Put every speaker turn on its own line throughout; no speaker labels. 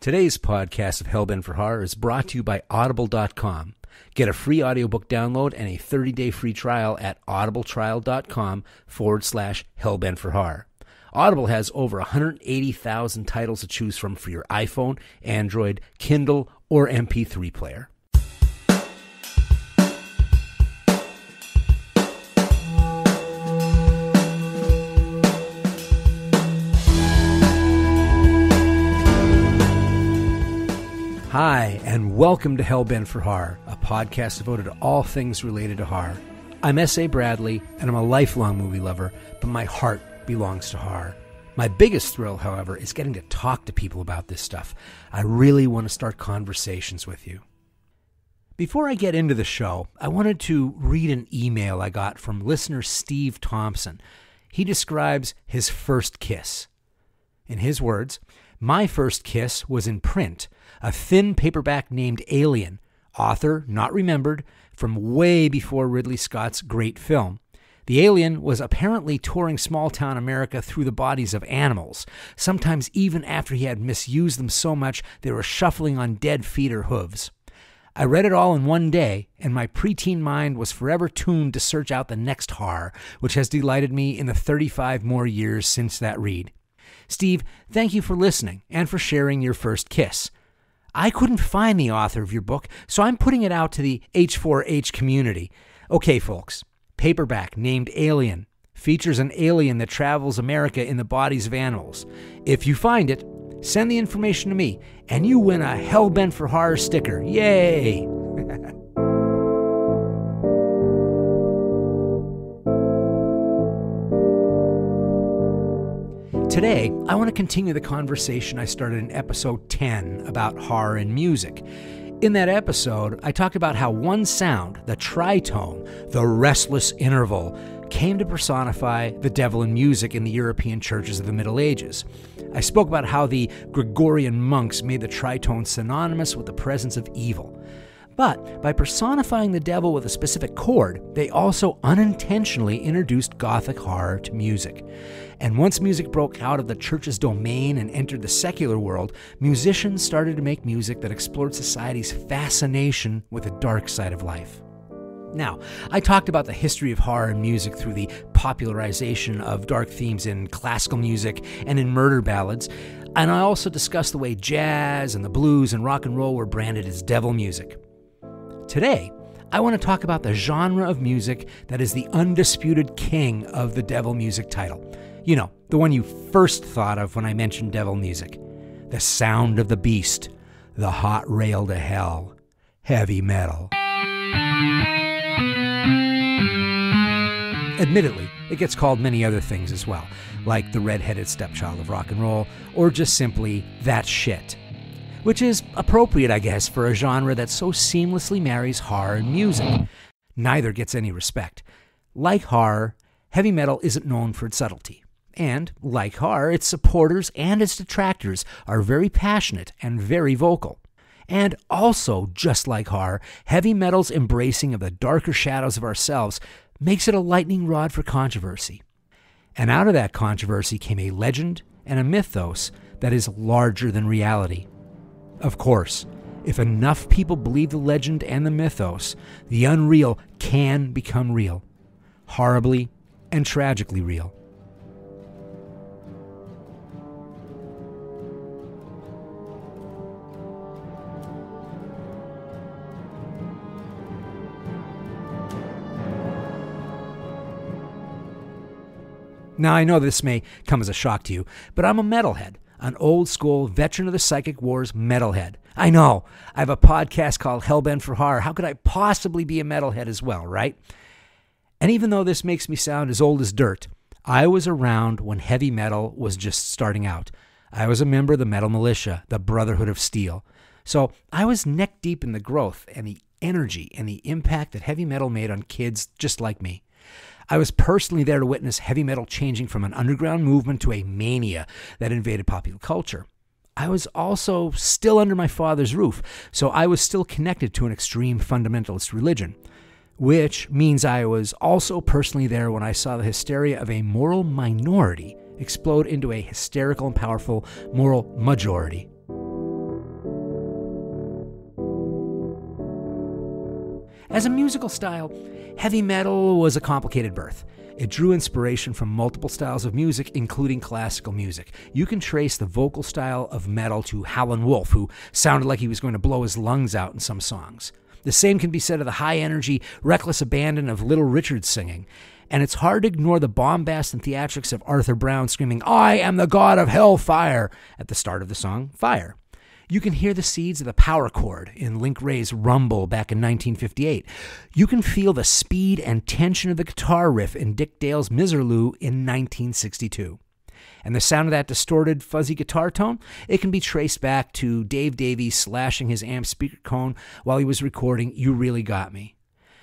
Today's podcast of Hellbent for Horror is brought to you by Audible.com. Get a free audiobook download and a 30-day free trial at audibletrial.com/Hellbent for Horror. Audible has over 180,000 titles to choose from for your iPhone, Android, Kindle, or MP3 player. Hi, and welcome to Hellbent for Horror, a podcast devoted to all things related to horror. I'm S.A. Bradley, and I'm a lifelong movie lover, but my heart belongs to horror. My biggest thrill, however, is getting to talk to people about this stuff. I really want to start conversations with you. Before I get into the show, I wanted to read an email I got from listener Steve Thompson. He describes his first kiss. In his words, "My first kiss was in print, a thin paperback named Alien, author not remembered, from way before Ridley Scott's great film. The alien was apparently touring small-town America through the bodies of animals, sometimes even after he had misused them so much they were shuffling on dead feet or hooves. I read it all in one day, and my preteen mind was forever tuned to search out the next horror, which has delighted me in the 35 more years since that read. Steve, thank you for listening and for sharing your first kiss. I couldn't find the author of your book, so I'm putting it out to the H4H community. Okay, folks, paperback named Alien features an alien that travels America in the bodies of animals. If you find it, send the information to me, and you win a Hellbent for Horror sticker. Yay! Today, I want to continue the conversation I started in episode 10 about horror and music. In that episode, I talked about how one sound, the tritone, the restless interval, came to personify the devil in music in the European churches of the Middle Ages. I spoke about how the Gregorian monks made the tritone synonymous with the presence of evil. But by personifying the devil with a specific chord, they also unintentionally introduced Gothic horror to music. And once music broke out of the church's domain and entered the secular world, musicians started to make music that explored society's fascination with the dark side of life. Now, I talked about the history of horror and music through the popularization of dark themes in classical music and in murder ballads, and I also discussed the way jazz and the blues and rock and roll were branded as devil music. Today, I want to talk about the genre of music that is the undisputed king of the devil music title. You know, the one you first thought of when I mentioned devil music. The sound of the beast, the hot rail to hell, heavy metal. Admittedly, it gets called many other things as well, like the red-headed stepchild of rock and roll, or just simply that shit. Which is appropriate, I guess, for a genre that so seamlessly marries horror and music. Neither gets any respect. Like horror, heavy metal isn't known for its subtlety. And, like horror, its supporters and its detractors are very passionate and very vocal. And also, just like horror, heavy metal's embracing of the darker shadows of ourselves makes it a lightning rod for controversy. And out of that controversy came a legend and a mythos that is larger than reality. Of course, if enough people believe the legend and the mythos, the unreal can become real. Horribly and tragically real. Now, I know this may come as a shock to you, but I'm a metalhead. An old-school veteran of the Psychic Wars metalhead. I know, I have a podcast called Hellbent for Horror. How could I possibly be a metalhead as well, right? And even though this makes me sound as old as dirt, I was around when heavy metal was just starting out. I was a member of the metal militia, the Brotherhood of Steel. So I was neck-deep in the growth and the energy and the impact that heavy metal made on kids just like me. I was personally there to witness heavy metal changing from an underground movement to a mania that invaded popular culture. I was also still under my father's roof, so I was still connected to an extreme fundamentalist religion, which means I was also personally there when I saw the hysteria of a moral minority explode into a hysterical and powerful moral majority. As a musical style, heavy metal was a complicated birth. It drew inspiration from multiple styles of music, including classical music. You can trace the vocal style of metal to Howlin' Wolf, who sounded like he was going to blow his lungs out in some songs. The same can be said of the high-energy, reckless abandon of Little Richard's singing. And it's hard to ignore the bombast and theatrics of Arthur Brown screaming, "I am the god of hellfire," at the start of the song, Fire. You can hear the seeds of the power chord in Link Wray's Rumble back in 1958. You can feel the speed and tension of the guitar riff in Dick Dale's Miserlou in 1962. And the sound of that distorted, fuzzy guitar tone, it can be traced back to Dave Davies slashing his amp speaker cone while he was recording You Really Got Me.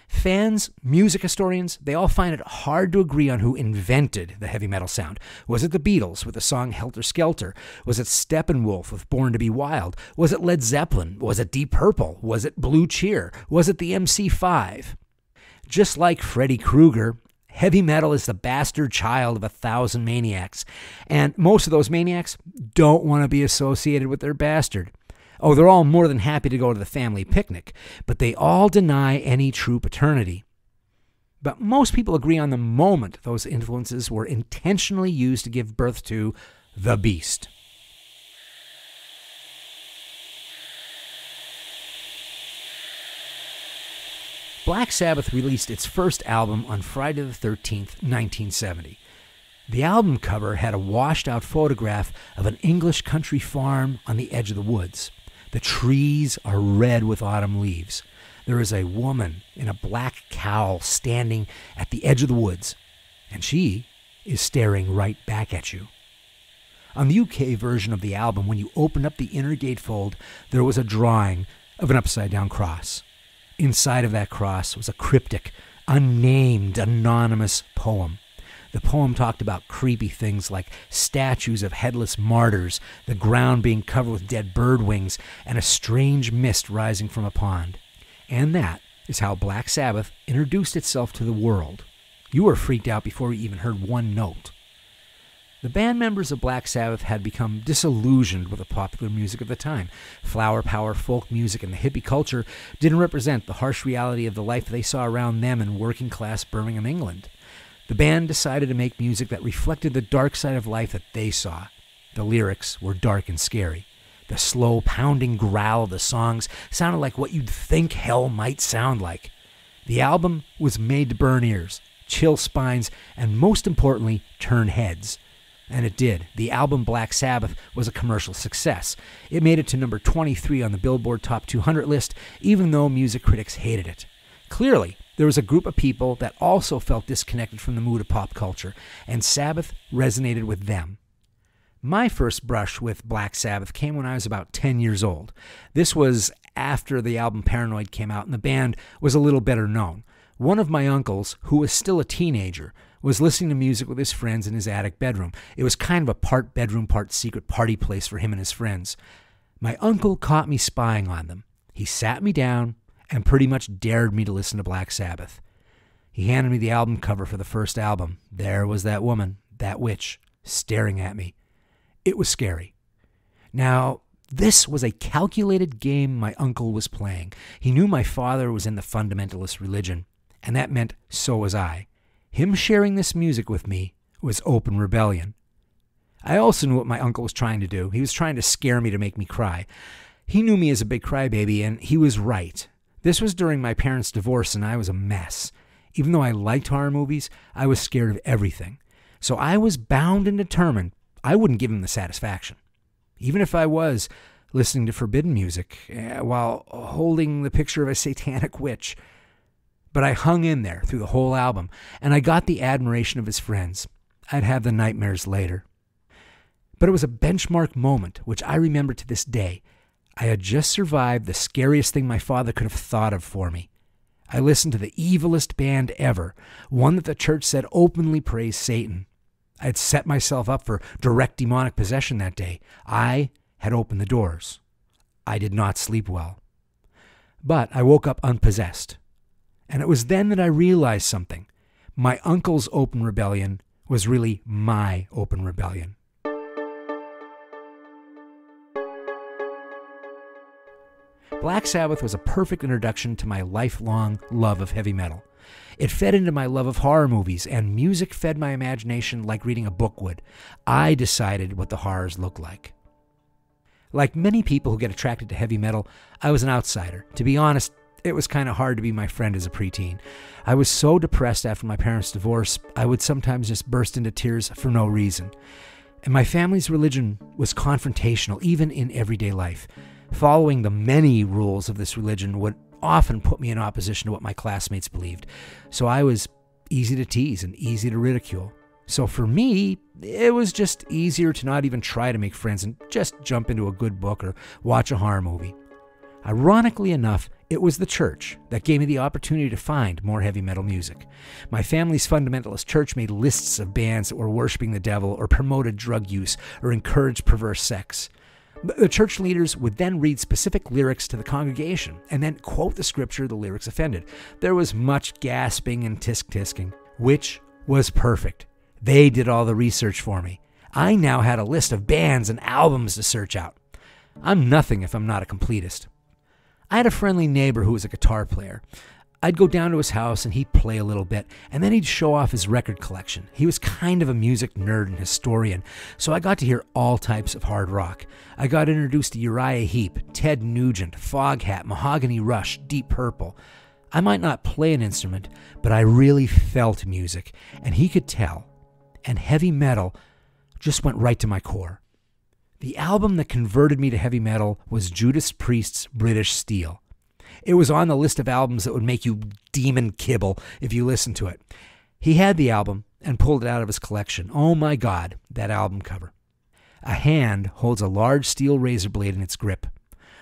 Fans, music historians, they all find it hard to agree on who invented the heavy metal sound. Was it the Beatles with the song Helter Skelter? Was it Steppenwolf with Born to Be Wild? Was it Led Zeppelin? Was it Deep Purple? Was it Blue Cheer? Was it the MC5? Just like Freddy Krueger, heavy metal is the bastard child of 1,000 maniacs. And most of those maniacs don't want to be associated with their bastard. Oh, they're all more than happy to go to the family picnic, but they all deny any true paternity. But most people agree on the moment those influences were intentionally used to give birth to the beast. Black Sabbath released its first album on Friday the 13th, 1970. The album cover had a washed-out photograph of an English country farm on the edge of the woods. The trees are red with autumn leaves. There is a woman in a black cowl standing at the edge of the woods, and she is staring right back at you. On the UK version of the album, when you opened up the inner gatefold, there was a drawing of an upside-down cross. Inside of that cross was a cryptic, unnamed, anonymous poem. The poem talked about creepy things like statues of headless martyrs, the ground being covered with dead bird wings, and a strange mist rising from a pond. And that is how Black Sabbath introduced itself to the world. You were freaked out before you even heard one note. The band members of Black Sabbath had become disillusioned with the popular music of the time. Flower power, folk music, and the hippie culture didn't represent the harsh reality of the life they saw around them in working-class Birmingham, England. The band decided to make music that reflected the dark side of life that they saw. The lyrics were dark and scary. The slow, pounding growl of the songs sounded like what you'd think hell might sound like. The album was made to burn ears, chill spines, and most importantly, turn heads. And it did. The album Black Sabbath was a commercial success. It made it to number 23 on the Billboard Top 200 list, even though music critics hated it. Clearly, there was a group of people that also felt disconnected from the mood of pop culture, and Sabbath resonated with them. My first brush with Black Sabbath came when I was about 10 years old. This was after the album Paranoid came out and the band was a little better known. One of my uncles, who was still a teenager, was listening to music with his friends in his attic bedroom. It was kind of a part bedroom, part secret party place for him and his friends. My uncle caught me spying on them. He sat me down and pretty much dared me to listen to Black Sabbath. He handed me the album cover for the first album. There was that woman, that witch, staring at me. It was scary. Now, this was a calculated game my uncle was playing. He knew my father was in the fundamentalist religion, and that meant so was I. Him sharing this music with me was open rebellion. I also knew what my uncle was trying to do. He was trying to scare me to make me cry. He knew me as a big crybaby, and he was right. This was during my parents' divorce, and I was a mess. Even though I liked horror movies, I was scared of everything. So I was bound and determined I wouldn't give him the satisfaction. Even if I was listening to forbidden music while holding the picture of a satanic witch. But I hung in there through the whole album, and I got the admiration of his friends. I'd have the nightmares later. But it was a benchmark moment, which I remember to this day. I had just survived the scariest thing my father could have thought of for me. I listened to the evilest band ever, one that the church said openly praised Satan. I had set myself up for direct demonic possession that day. I had opened the doors. I did not sleep well. But I woke up unpossessed. And it was then that I realized something. My uncle's open rebellion was really my open rebellion. Black Sabbath was a perfect introduction to my lifelong love of heavy metal. It fed into my love of horror movies, and music fed my imagination like reading a book would. I decided what the horrors looked like. Like many people who get attracted to heavy metal, I was an outsider. To be honest, it was kind of hard to be my friend as a preteen. I was so depressed after my parents' divorce, I would sometimes just burst into tears for no reason. And my family's religion was confrontational, even in everyday life. Following the many rules of this religion would often put me in opposition to what my classmates believed. So I was easy to tease and easy to ridicule. So for me, it was just easier to not even try to make friends and just jump into a good book or watch a horror movie. Ironically enough, it was the church that gave me the opportunity to find more heavy metal music. My family's fundamentalist church made lists of bands that were worshiping the devil or promoted drug use or encouraged perverse sex. The church leaders would then read specific lyrics to the congregation and then quote the scripture the lyrics offended. There was much gasping and tisk-tisking, which was perfect. They did all the research for me. I now had a list of bands and albums to search out. I'm nothing if I'm not a completist. I had a friendly neighbor who was a guitar player. I'd go down to his house and he'd play a little bit, and then he'd show off his record collection. He was kind of a music nerd and historian, so I got to hear all types of hard rock. I got introduced to Uriah Heep, Ted Nugent, Foghat, Mahogany Rush, Deep Purple. I might not play an instrument, but I really felt music, and he could tell. And heavy metal just went right to my core. The album that converted me to heavy metal was Judas Priest's British Steel. It was on the list of albums that would make you demon kibble if you listened to it. He had the album and pulled it out of his collection. Oh my God, that album cover. A hand holds a large steel razor blade in its grip.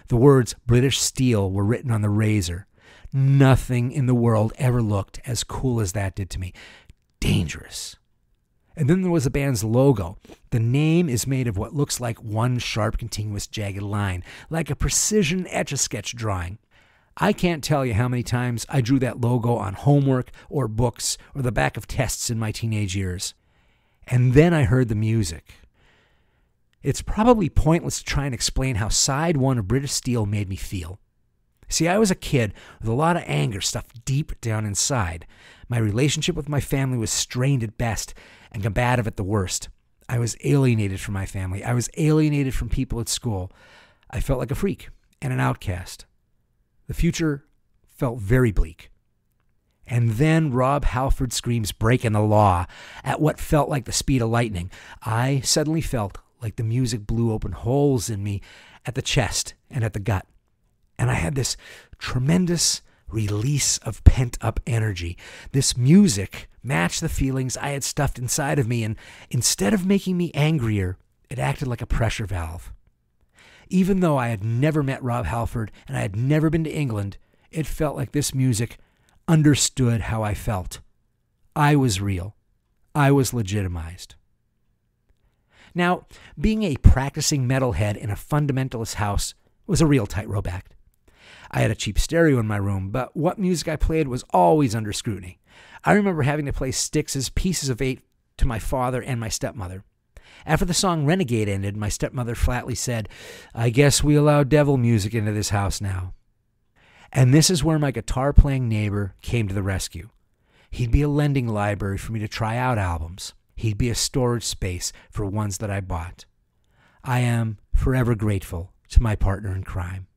The words British Steel were written on the razor. Nothing in the world ever looked as cool as that did to me. Dangerous. And then there was the band's logo. The name is made of what looks like one sharp, continuous, jagged line, like a precision Etch-a-Sketch drawing. I can't tell you how many times I drew that logo on homework or books or the back of tests in my teenage years. And then I heard the music. It's probably pointless to try and explain how side one of British Steel made me feel. See, I was a kid with a lot of anger stuffed deep down inside. My relationship with my family was strained at best and combative at the worst. I was alienated from my family. I was alienated from people at school. I felt like a freak and an outcast. The future felt very bleak. And then Rob Halford screams breaking the law at what felt like the speed of lightning. I suddenly felt like the music blew open holes in me at the chest and at the gut. And I had this tremendous release of pent-up energy. This music matched the feelings I had stuffed inside of me, and instead of making me angrier, it acted like a pressure valve. Even though I had never met Rob Halford and I had never been to England, it felt like this music understood how I felt. I was real. I was legitimized. Now, being a practicing metalhead in a fundamentalist house was a real tightrope act. I had a cheap stereo in my room, but what music I played was always under scrutiny. I remember having to play Styx as Pieces of Eight to my father and my stepmother. After the song Renegade ended, my stepmother flatly said, "I guess we allow devil music into this house now." And this is where my guitar-playing neighbor came to the rescue. He'd be a lending library for me to try out albums. He'd be a storage space for ones that I bought. I am forever grateful to my partner in crime.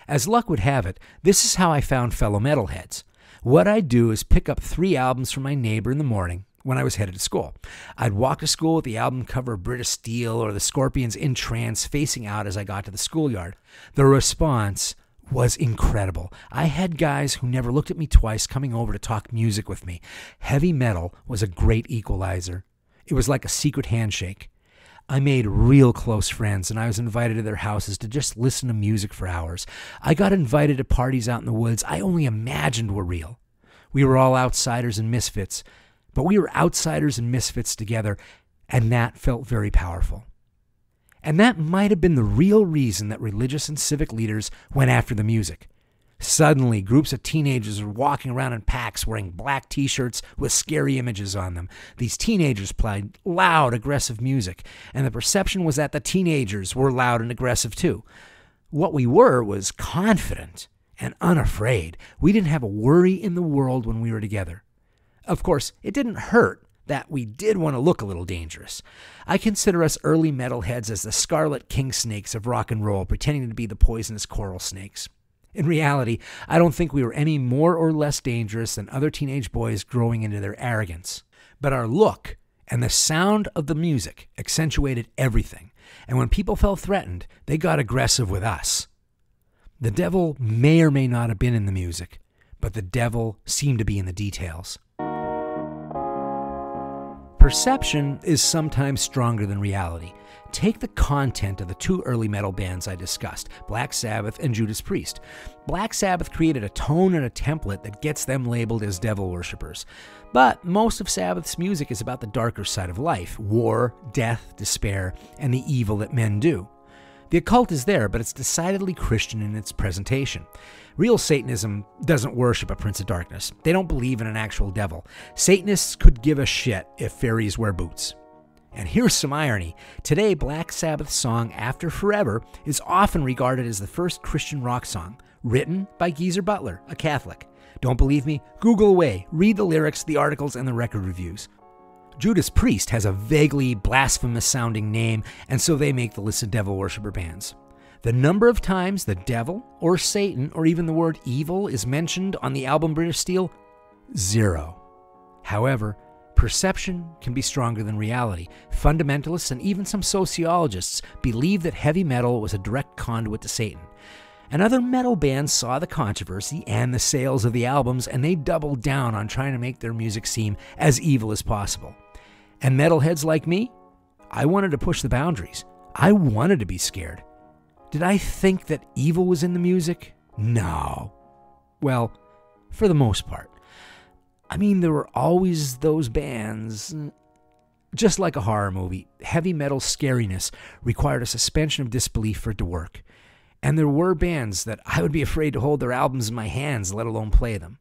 As luck would have it, this is how I found fellow metalheads. What I'd do is pick up 3 albums from my neighbor in the morning when I was headed to school. I'd walk to school with the album cover of British Steel or the Scorpions' In Trance facing out as I got to the schoolyard. The response was incredible. I had guys who never looked at me twice coming over to talk music with me. Heavy metal was a great equalizer. It was like a secret handshake. I made real close friends, and I was invited to their houses to just listen to music for hours. I got invited to parties out in the woods I only imagined were real. We were all outsiders and misfits, but we were outsiders and misfits together, and that felt very powerful. And that might have been the real reason that religious and civic leaders went after the music. Suddenly, groups of teenagers were walking around in packs wearing black t-shirts with scary images on them. These teenagers played loud, aggressive music, and the perception was that the teenagers were loud and aggressive too. What we were was confident and unafraid. We didn't have a worry in the world when we were together. Of course, it didn't hurt that we did want to look a little dangerous. I consider us early metalheads as the scarlet king snakes of rock and roll, pretending to be the poisonous coral snakes. In reality, I don't think we were any more or less dangerous than other teenage boys growing into their arrogance. But our look and the sound of the music accentuated everything, and when people felt threatened, they got aggressive with us. The devil may or may not have been in the music, but the devil seemed to be in the details. Perception is sometimes stronger than reality. Take the content of the two early metal bands I discussed, Black Sabbath and Judas Priest. Black Sabbath created a tone and a template that gets them labeled as devil worshippers. But most of Sabbath's music is about the darker side of life, war, death, despair, and the evil that men do. The occult is there, but it's decidedly Christian in its presentation. Real Satanism doesn't worship a prince of darkness. They don't believe in an actual devil. Satanists could give a shit if fairies wear boots. And here's some irony. Today, Black Sabbath's song After Forever is often regarded as the first Christian rock song, written by Geezer Butler, a Catholic. Don't believe me? Google away, read the lyrics, the articles, and the record reviews. Judas Priest has a vaguely blasphemous-sounding name, and so they make the list of devil worshipper bands. The number of times the devil, or Satan, or even the word evil is mentioned on the album British Steel? 0. However, perception can be stronger than reality. Fundamentalists and even some sociologists believe that heavy metal was a direct conduit to Satan. And other metal bands saw the controversy and the sales of the albums, and they doubled down on trying to make their music seem as evil as possible. And metalheads like me, I wanted to push the boundaries. I wanted to be scared. Did I think that evil was in the music? No. Well, for the most part. I mean, there were always those bands. Just like a horror movie, heavy metal scariness required a suspension of disbelief for it to work. And there were bands that I would be afraid to hold their albums in my hands, let alone play them.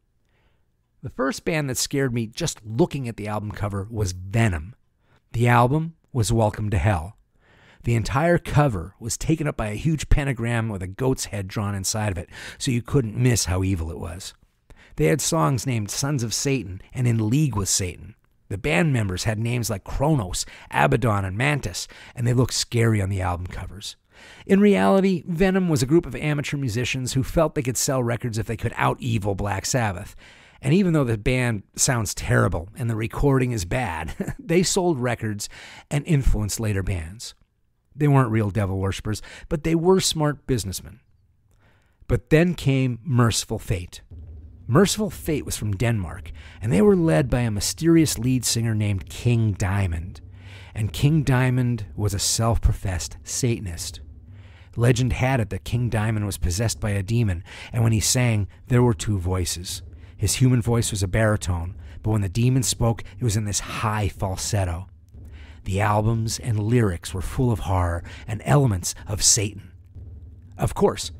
The first band that scared me just looking at the album cover was Venom. The album was Welcome to Hell. The entire cover was taken up by a huge pentagram with a goat's head drawn inside of it, so you couldn't miss how evil it was. They had songs named Sons of Satan and In League with Satan. The band members had names like Kronos, Abaddon, and Mantis, and they looked scary on the album covers. In reality, Venom was a group of amateur musicians who felt they could sell records if they could out-evil Black Sabbath. And even though the band sounds terrible and the recording is bad, they sold records and influenced later bands. They weren't real devil worshippers, but they were smart businessmen. But then came Merciful Fate. Merciful Fate was from Denmark, and they were led by a mysterious lead singer named King Diamond. And King Diamond was a self-professed Satanist. Legend had it that King Diamond was possessed by a demon, and when he sang, there were two voices. His human voice was a baritone, but when the demon spoke, it was in this high falsetto. The albums and lyrics were full of horror and elements of Satan. Of course,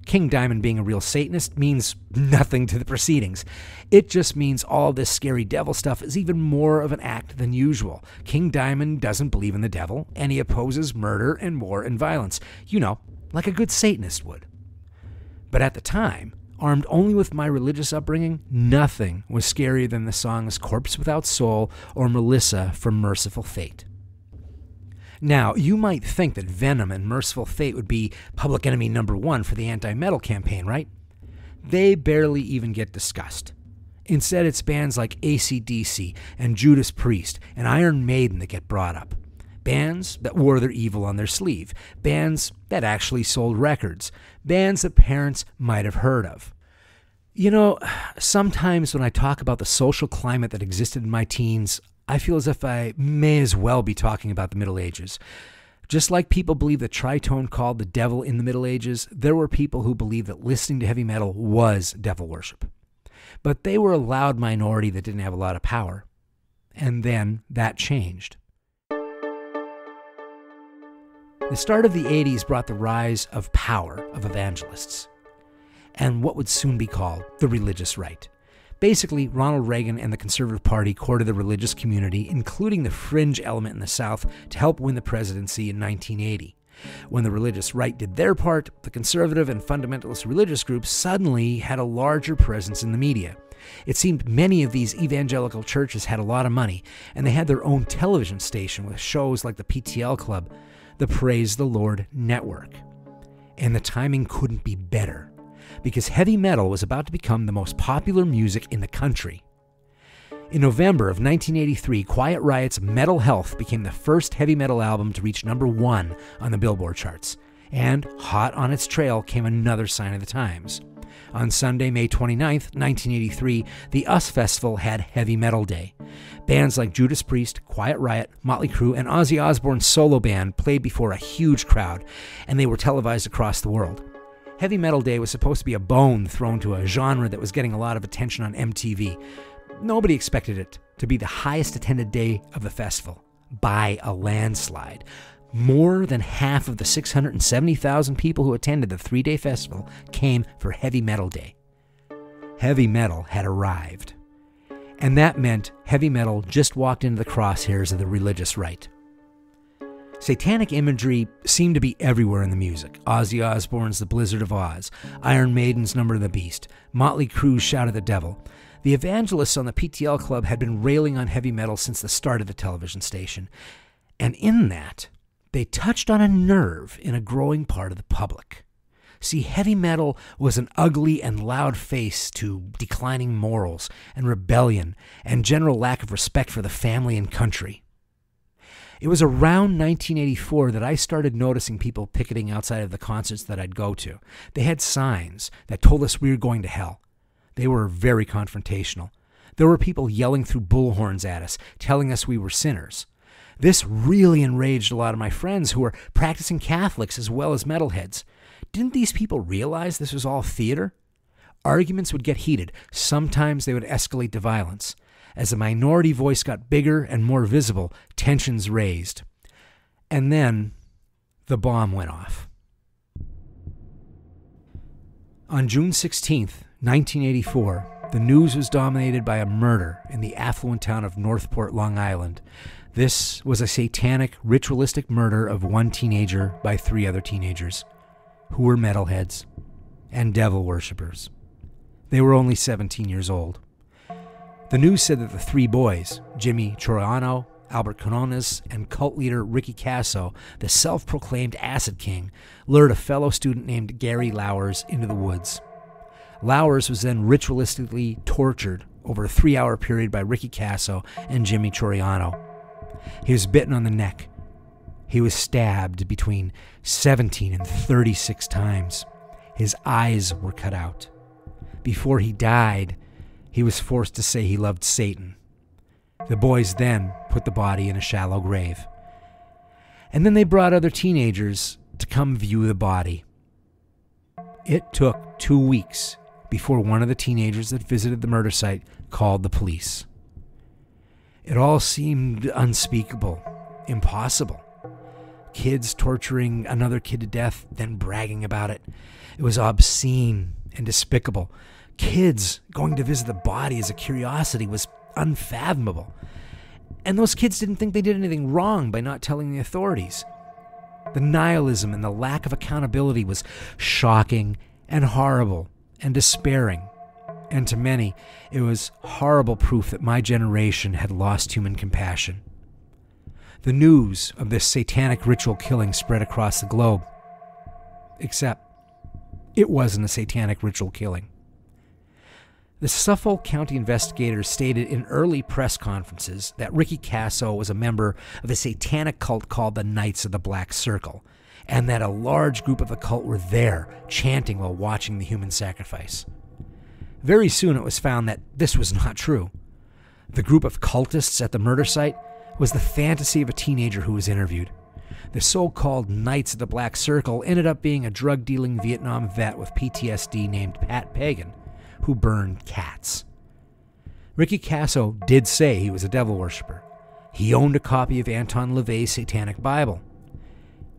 King Diamond being a real Satanist means nothing to the proceedings. It just means all this scary devil stuff is even more of an act than usual. King Diamond doesn't believe in the devil, and he opposes murder and war and violence. You know, like a good Satanist would. But at the time, armed only with my religious upbringing, nothing was scarier than the songs Corpse Without Soul or Melissa from Merciful Fate. Now, you might think that Venom and Merciful Fate would be public enemy number one for the anti-metal campaign, right? They barely even get discussed. Instead, it's bands like AC/DC and Judas Priest and Iron Maiden that get brought up. Bands that wore their evil on their sleeve. Bands that actually sold records. Bands that parents might have heard of. You know, sometimes when I talk about the social climate that existed in my teens, I feel as if I may as well be talking about the Middle Ages. Just like people believe that tritone called the devil in the Middle Ages, there were people who believed that listening to heavy metal was devil worship. But they were a loud minority that didn't have a lot of power. And then that changed. The start of the 80s brought the rise of power of evangelists and what would soon be called the religious right. Basically, Ronald Reagan and the Conservative Party courted the religious community, including the fringe element in the South, to help win the presidency in 1980. When the religious right did their part, the conservative and fundamentalist religious groups suddenly had a larger presence in the media. It seemed many of these evangelical churches had a lot of money, and they had their own television station with shows like the PTL Club, the Praise the Lord Network. And the timing couldn't be better, because heavy metal was about to become the most popular music in the country. In November of 1983, Quiet Riot's Metal Health became the first heavy metal album to reach #1 on the Billboard charts. And hot on its trail came another sign of the times. On Sunday, May 29th, 1983, the US Festival had Heavy Metal Day. Bands like Judas Priest, Quiet Riot, Motley Crue, and Ozzy Osbourne's solo band played before a huge crowd, and they were televised across the world. Heavy Metal Day was supposed to be a bone thrown to a genre that was getting a lot of attention on MTV. Nobody expected it to be the highest attended day of the festival, by a landslide. More than half of the 670,000 people who attended the 3-day festival came for Heavy Metal Day. Heavy metal had arrived. And that meant heavy metal just walked into the crosshairs of the religious right. Satanic imagery seemed to be everywhere in the music. Ozzy Osbourne's The Blizzard of Oz, Iron Maiden's Number of the Beast, Motley Crue's Shout at the Devil. The evangelists on the PTL Club had been railing on heavy metal since the start of the television station. And in that, they touched on a nerve in a growing part of the public. See, heavy metal was an ugly and loud face to declining morals and rebellion and general lack of respect for the family and country. It was around 1984 that I started noticing people picketing outside of the concerts that I'd go to. They had signs that told us we were going to hell. They were very confrontational. There were people yelling through bullhorns at us, telling us we were sinners. This really enraged a lot of my friends who were practicing Catholics as well as metalheads. Didn't these people realize this was all theater? Arguments would get heated. Sometimes they would escalate to violence. As the minority voice got bigger and more visible, tensions raised. And then the bomb went off. On June 16th, 1984, the news was dominated by a murder in the affluent town of Northport, Long Island. This was a satanic, ritualistic murder of one teenager by 3 other teenagers, who were metalheads and devil worshippers. They were only 17 years old. The news said that the 3 boys, Jimmy Troiano, Albert Canones, and cult leader Ricky Casso, the self-proclaimed Acid King, lured a fellow student named Gary Lowers into the woods. Lowers was then ritualistically tortured over a 3-hour period by Ricky Casso and Jimmy Troiano. He was bitten on the neck. He was stabbed between 17 and 36 times. His eyes were cut out. Before he died, he was forced to say he loved Satan. The boys then put the body in a shallow grave. And then they brought other teenagers to come view the body. It took 2 weeks before one of the teenagers that visited the murder site called the police. It all seemed unspeakable, impossible. Kids torturing another kid to death, then bragging about it. It was obscene and despicable. Kids going to visit the body as a curiosity was unfathomable. And those kids didn't think they did anything wrong by not telling the authorities. The nihilism and the lack of accountability was shocking and horrible and despairing. And to many, it was horrible proof that my generation had lost human compassion. The news of this satanic ritual killing spread across the globe. Except, it wasn't a satanic ritual killing. The Suffolk County investigators stated in early press conferences that Ricky Casso was a member of a satanic cult called the Knights of the Black Circle, and that a large group of the cult were there, chanting while watching the human sacrifice. Very soon it was found that this was not true. The group of cultists at the murder site was the fantasy of a teenager who was interviewed. The so-called Knights of the Black Circle ended up being a drug-dealing Vietnam vet with PTSD named Pat Pagan, who burned cats. Ricky Casso did say he was a devil worshiper. He owned a copy of Anton LaVey's Satanic Bible.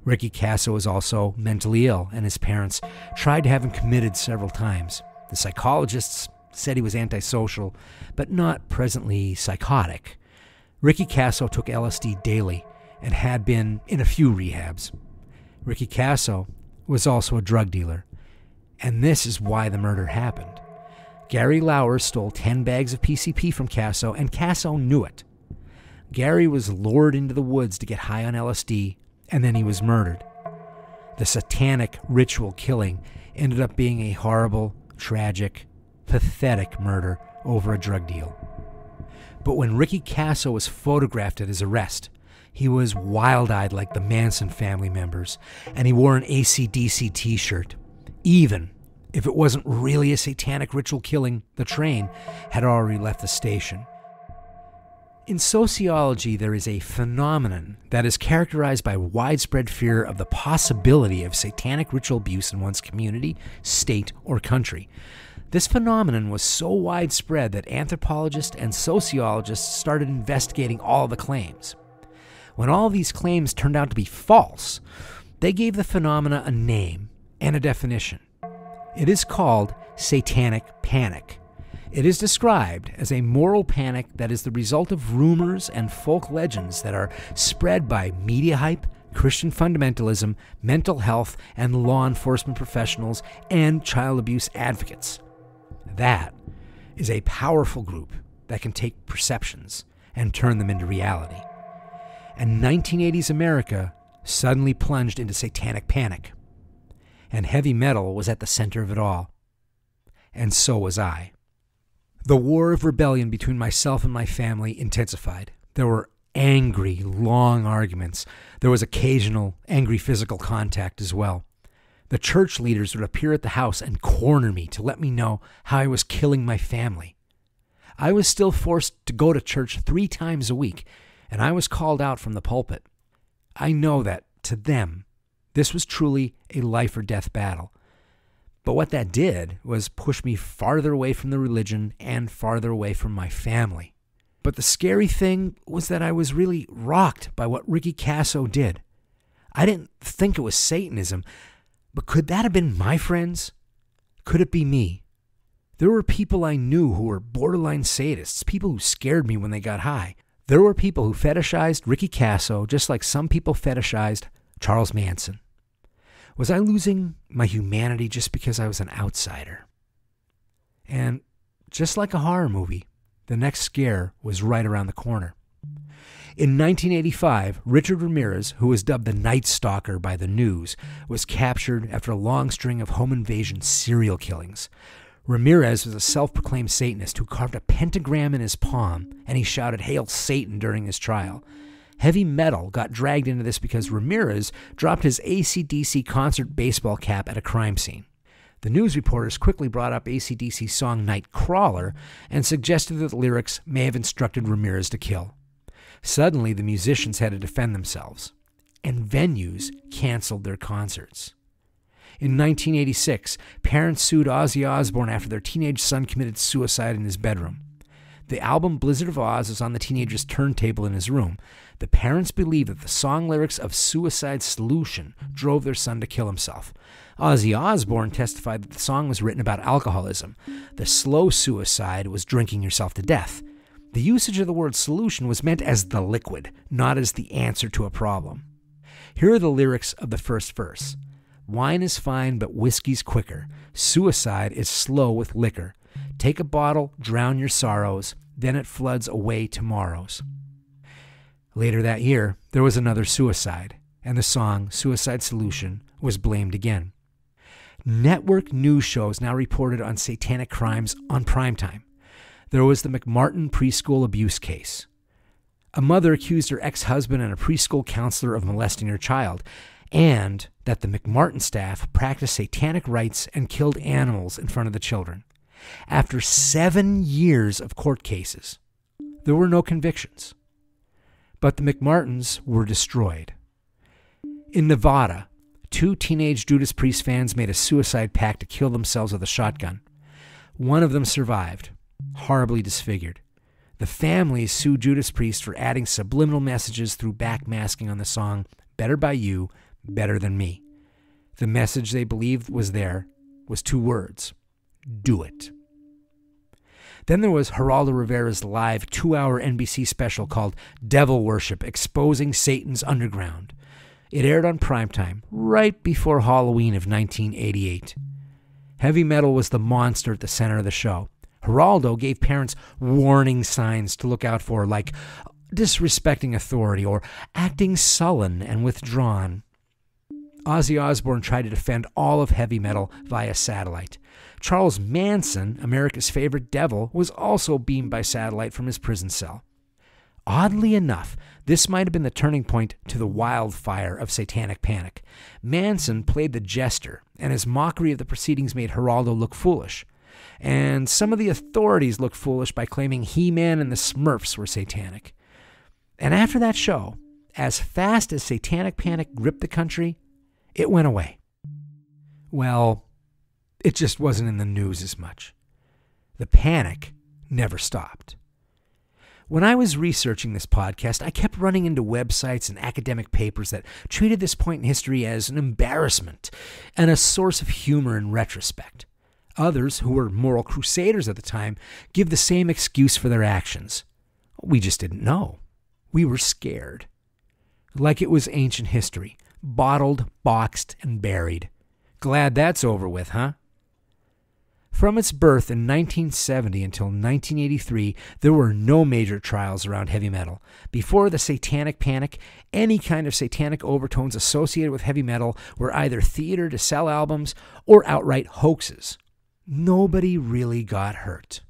Ricky Casso was also mentally ill, and his parents tried to have him committed several times. The psychologists said he was antisocial, but not presently psychotic. Ricky Casso took LSD daily and had been in a few rehabs. Ricky Kasso was also a drug dealer, and this is why the murder happened. Gary Lauer stole 10 bags of PCP from Kasso, and Kasso knew it. Gary was lured into the woods to get high on LSD, and then he was murdered. The satanic ritual killing ended up being a horrible, tragic, pathetic murder over a drug deal. But when Ricky Kasso was photographed at his arrest, he was wild-eyed like the Manson family members, and he wore an AC/DC t-shirt, even if it wasn't really a satanic ritual killing. The train had already left the station. In sociology, there is a phenomenon that is characterized by widespread fear of the possibility of satanic ritual abuse in one's community, state, or country. This phenomenon was so widespread that anthropologists and sociologists started investigating all the claims. When all these claims turned out to be false, they gave the phenomena a name and a definition. It is called Satanic Panic. It is described as a moral panic that is the result of rumors and folk legends that are spread by media hype, Christian fundamentalism, mental health, and law enforcement professionals and child abuse advocates. That is a powerful group that can take perceptions and turn them into reality. And 1980s America suddenly plunged into satanic panic. And heavy metal was at the center of it all. And so was I. The war of rebellion between myself and my family intensified. There were angry, long arguments. There was occasional angry physical contact as well. The church leaders would appear at the house and corner me to let me know how I was killing my family. I was still forced to go to church 3 times a week, and I was called out from the pulpit. I know that, to them, this was truly a life or death battle. But what that did was push me farther away from the religion and farther away from my family. But the scary thing was that I was really rocked by what Ricky Kasso did. I didn't think it was Satanism, but could that have been my friends? Could it be me? There were people I knew who were borderline sadists, people who scared me when they got high. There were people who fetishized Ricky Kasso just like some people fetishized Charles Manson. Was I losing my humanity just because I was an outsider? And just like a horror movie, the next scare was right around the corner. In 1985, Richard Ramirez, who was dubbed the Night Stalker by the news, was captured after a long string of home invasion serial killings. Ramirez was a self-proclaimed Satanist who carved a pentagram in his palm, and he shouted, "Hail Satan," during his trial. Heavy metal got dragged into this because Ramirez dropped his AC/DC concert baseball cap at a crime scene. The news reporters quickly brought up AC/DC's song Nightcrawler and suggested that the lyrics may have instructed Ramirez to kill. Suddenly, the musicians had to defend themselves, and venues canceled their concerts. In 1986, parents sued Ozzy Osbourne after their teenage son committed suicide in his bedroom. The album Blizzard of Oz is on the teenager's turntable in his room. The parents believe that the song lyrics of Suicide Solution drove their son to kill himself. Ozzy Osbourne testified that the song was written about alcoholism. The slow suicide was drinking yourself to death. The usage of the word solution was meant as the liquid, not as the answer to a problem. Here are the lyrics of the first verse. "Wine is fine, but whiskey's quicker. Suicide is slow with liquor. Take a bottle, drown your sorrows, then it floods away tomorrows." Later that year, there was another suicide, and the song Suicide Solution was blamed again. Network news shows now reported on satanic crimes on primetime. There was the McMartin preschool abuse case. A mother accused her ex-husband and a preschool counselor of molesting her child, and that the McMartin staff practiced satanic rites and killed animals in front of the children. After 7 years of court cases, there were no convictions. But the McMartins were destroyed. In Nevada, 2 teenage Judas Priest fans made a suicide pact to kill themselves with a shotgun. One of them survived, horribly disfigured. The families sued Judas Priest for adding subliminal messages through backmasking on the song Better by You, Better Than Me. The message they believed was there was 2 words: do it. Then there was Geraldo Rivera's live 2-hour NBC special called Devil Worship, Exposing Satan's Underground. It aired on primetime right before Halloween of 1988. Heavy metal was the monster at the center of the show. Geraldo gave parents warning signs to look out for, like disrespecting authority or acting sullen and withdrawn. Ozzy Osbourne tried to defend all of heavy metal via satellite. Charles Manson, America's favorite devil, was also beamed by satellite from his prison cell. Oddly enough, this might have been the turning point to the wildfire of Satanic Panic. Manson played the jester, and his mockery of the proceedings made Geraldo look foolish. And some of the authorities looked foolish by claiming He-Man and the Smurfs were satanic. And after that show, as fast as Satanic Panic gripped the country, it went away. Well, it just wasn't in the news as much. The panic never stopped. When I was researching this podcast, I kept running into websites and academic papers that treated this point in history as an embarrassment and a source of humor in retrospect. Others, who were moral crusaders at the time, give the same excuse for their actions. We just didn't know. We were scared. Like it was ancient history, bottled, boxed, and buried. Glad that's over with, huh? From its birth in 1970 until 1983, there were no major trials around heavy metal. Before the Satanic Panic, any kind of satanic overtones associated with heavy metal were either theater to sell albums or outright hoaxes. Nobody really got hurt.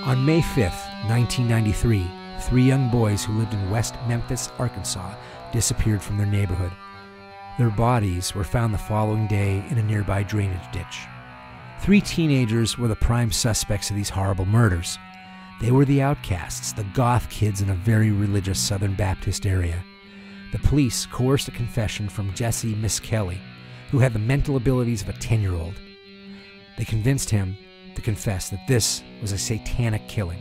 On May 5th, 1993, 3 young boys who lived in West Memphis, Arkansas, disappeared from their neighborhood. Their bodies were found the following day in a nearby drainage ditch. 3 teenagers were the prime suspects of these horrible murders. They were the outcasts, the goth kids in a very religious Southern Baptist area. The police coerced a confession from Jesse Miss Kelly, who had the mental abilities of a 10-year-old. They convinced him to confess that this was a satanic killing.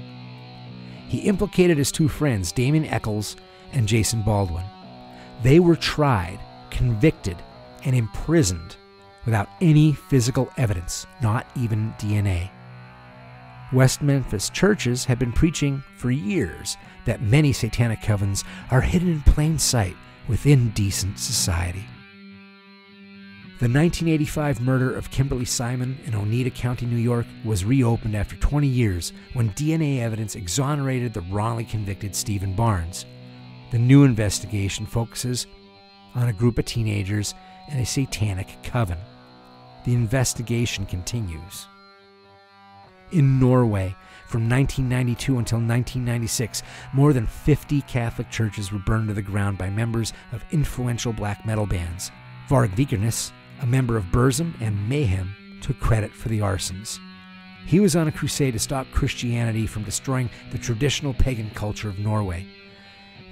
He implicated his 2 friends, Damien Eccles and Jason Baldwin. They were tried, convicted, and imprisoned without any physical evidence, not even DNA. West Memphis churches had been preaching for years that many satanic covens are hidden in plain sight within decent society. The 1985 murder of Kimberly Simon in Oneida County, New York, was reopened after 20 years when DNA evidence exonerated the wrongly convicted Stephen Barnes. The new investigation focuses on a group of teenagers and a satanic coven. The investigation continues. In Norway, from 1992 until 1996, more than 50 Catholic churches were burned to the ground by members of influential black metal bands. Varg Vikernes, a member of Burzum and Mayhem, took credit for the arsons. He was on a crusade to stop Christianity from destroying the traditional pagan culture of Norway.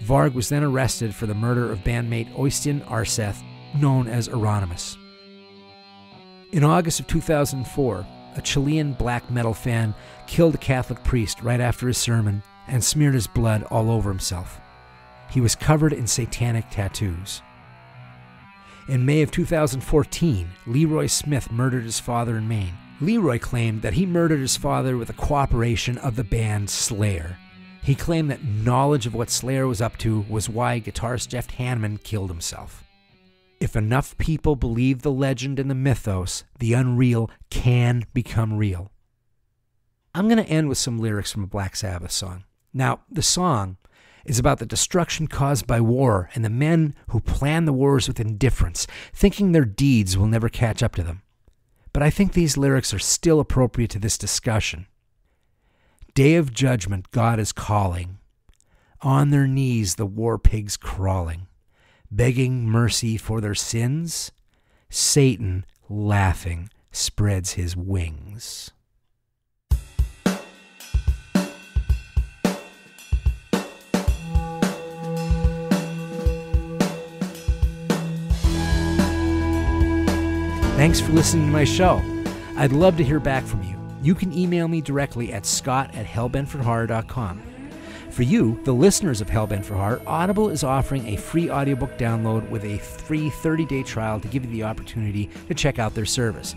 Varg was then arrested for the murder of bandmate Øystein Arseth, known as Euronymous. In August of 2004, a Chilean black metal fan killed a Catholic priest right after his sermon and smeared his blood all over himself. He was covered in satanic tattoos. In May of 2014, Leroy Smith murdered his father in Maine. Leroy claimed that he murdered his father with the cooperation of the band Slayer. He claimed that knowledge of what Slayer was up to was why guitarist Jeff Hanneman killed himself. If enough people believe the legend and the mythos, the unreal can become real. I'm going to end with some lyrics from a Black Sabbath song. Now, the song is about the destruction caused by war and the men who plan the wars with indifference, thinking their deeds will never catch up to them. But I think these lyrics are still appropriate to this discussion. Day of judgment, God is calling. On their knees, the war pigs crawling, begging mercy for their sins. Satan, laughing, spreads his wings. Thanks for listening to my show. I'd love to hear back from you. You can email me directly at scott@hellbentforhorror.com. For you, the listeners of Hellbent for Horror, Audible is offering a free audiobook download with a free 30-day trial to give you the opportunity to check out their service.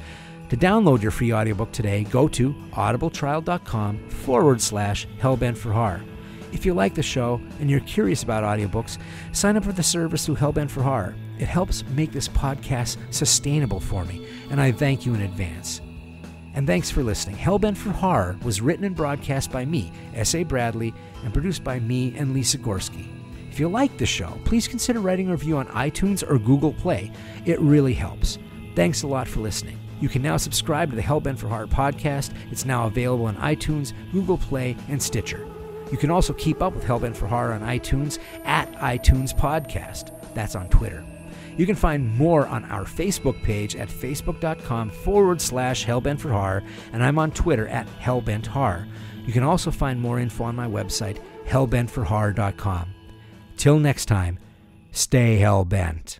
To download your free audiobook today, go to audibletrial.com/Hellbent for Horror. If you like the show and you're curious about audiobooks, sign up for the service through Hellbent for Horror. It helps make this podcast sustainable for me, and I thank you in advance. And thanks for listening. Hellbent for Horror was written and broadcast by me, S.A. Bradley, and produced by me and Lisa Gorski. If you like the show, please consider writing a review on iTunes or Google Play. It really helps. Thanks a lot for listening. You can now subscribe to the Hellbent for Horror podcast. It's now available on iTunes, Google Play, and Stitcher. You can also keep up with Hellbent for Horror on iTunes at iTunes Podcast. That's on Twitter. You can find more on our Facebook page at facebook.com/Hellbent for Horror, and I'm on Twitter at Hellbent Horror. You can also find more info on my website, hellbentforhorror.com. Till next time, stay hellbent.